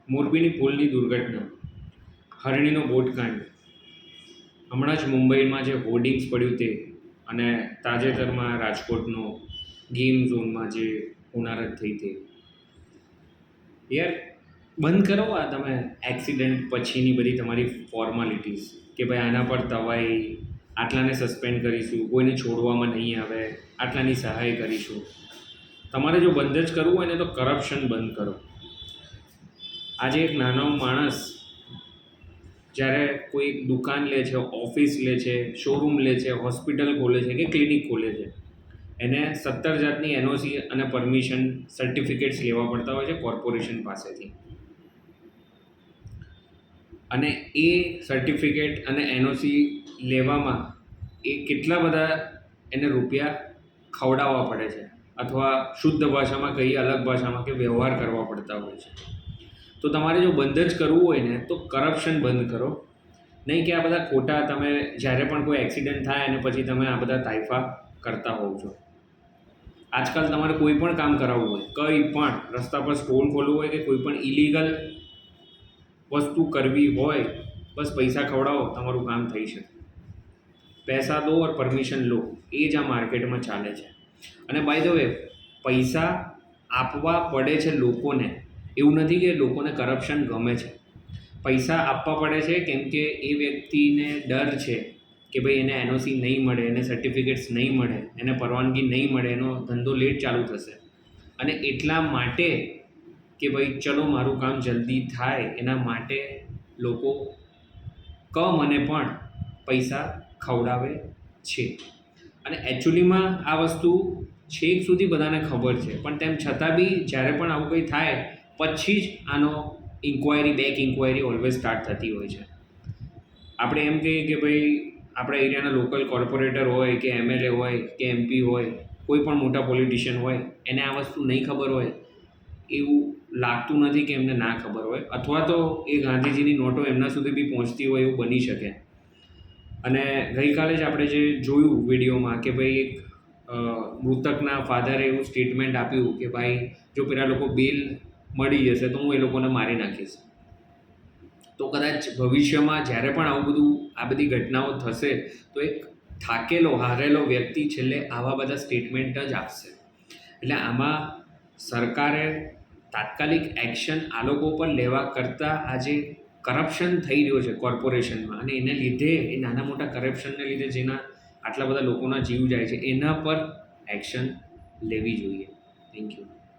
મોરબીની પુલની દુર્ઘટના, હરણીનો બોટકાંડ, હમણાં જ મુંબઈમાં જે હોર્ડિંગ્સ પડ્યું તે, અને તાજેતરમાં રાજકોટનો ગેમ ઝોનમાં જે હોનારત થઈ તે. યાર, બંધ કરો આ તમે એક્સિડન્ટ પછીની બધી તમારી ફોર્માલિટીઝ કે ભાઈ આના પર તવાઈ, આટલાને સસ્પેન્ડ કરીશું, કોઈને છોડવામાં નહીં આવે, આટલાની સહાય કરીશું. તમારે જો બંધ જ કરવું હોય ને તો કરપ્શન બંધ કરો. આજે એક નાનો માણસ જ્યારે કોઈ દુકાન લે છે, ઓફિસ લે છે, શોરૂમ લે છે, હોસ્પિટલ ખોલે છે કે ક્લિનિક ખોલે છે, એને 17 જાતની એનઓસી અને પરમિશન સર્ટિફિકેટ્સ લેવા પડતા હોય છે કોર્પોરેશન પાસેથી. અને એ સર્ટિફિકેટ અને એનઓસી લેવામાં એ કેટલા બધા એને રૂપિયા ખવડાવવા પડે છે, અથવા શુદ્ધ ભાષામાં કહીએ, અલગ ભાષામાં કે વ્યવહાર કરવા પડતા હોય છે. તો તમારે જો બંધ જ કરવું હોય ને તો કરપ્શન બંધ કરો, નહીં કે આ બધા ખોટા તમે જ્યારે પણ કોઈ એક્સિડન્ટ થાય અને પછી તમે આ બધા તાઇફા કરતા હોવ છો. આજકાલ તમારે કોઈ પણ કામ કરાવવું હોય, કંઈ પણ રસ્તા પર સ્ટોલ ખોલવું હોય કે કોઈ પણ ઇલીગલ વસ્તુ કરવી હોય, બસ પૈસા ખવડાવો, તમારું કામ થઈ શકે. પૈસા દો ઓર પરમિશન લો, એ જ આ માર્કેટમાં ચાલે છે. અને બાય ધ વે, પૈસા આપવા પડે છે લોકોને, એવું નથી કે લોકોને કરપ્શન ગમે છે. પૈસા આપવા પડે છે કેમ કે એ વ્યક્તિને ડર છે કે ભાઈ એને એનઓસી નહીં મળે, એને સર્ટિફિકેટ્સ નહીં મળે, એને પરવાનગી નહીં મળે, એનો ધંધો લેટ ચાલુ થશે. અને એટલા માટે કે ભાઈ ચલો મારું કામ જલ્દી થાય, એના માટે લોકો મને પણ પૈસા ખવડાવે છે. અને એકચ્યુઅલીમાં આ વસ્તુ છેક સુધી બધાને ખબર છે, પણ તેમ છતાં બી જ્યારે પણ આવું કંઈ થાય પછી જ આનો enquiry, back enquiry always start થતી હોય છે. આપણે એમ કહીએ કે ભાઈ આપણા એરિયાના લોકલ કોર્પોરેટર હોય કે એમએલએ હોય કે એમપી હોય, કોઈ પણ મોટા પોલિટિશિયન હોય, એને આ વસ્તુ નહીં ખબર હોય એવું લાગતું નથી કે એમને ના ખબર હોય, અથવા તો એ ગાંધીજીની નોટો એમના સુધી બી પહોંચતી હોય એવું બની શકે. અને ગઈકાલે જ આપણે જે જોયું વિડીયોમાં કે ભાઈ એક મૃતકના ફાધરે એવું સ્ટેટમેન્ટ આપ્યું કે ભાઈ જો પેલા લોકો બેલ મળી જશે તો હું એ લોકોને મારી નાખીશ. તો કદાચ ભવિષ્યમાં જ્યારે પણ આવું બધું, આ બધી ઘટનાઓ થશે તો એક થાકેલો, હારેલો વ્યક્તિ છેલ્લે આવા બધા સ્ટેટમેન્ટ જ આપશે. એટલે આમાં સરકારે તાત્કાલિક એક્શન આ લોકો પર લેવા કરતાં આજે કરપ્શન થઈ રહ્યો છે કોર્પોરેશનમાં, અને એને લીધે, એ નાના મોટા કરપ્શનને લીધે જેના આટલા બધા લોકોના જીવ જાય છે, એના પર એક્શન લેવી જોઈએ. Thank you.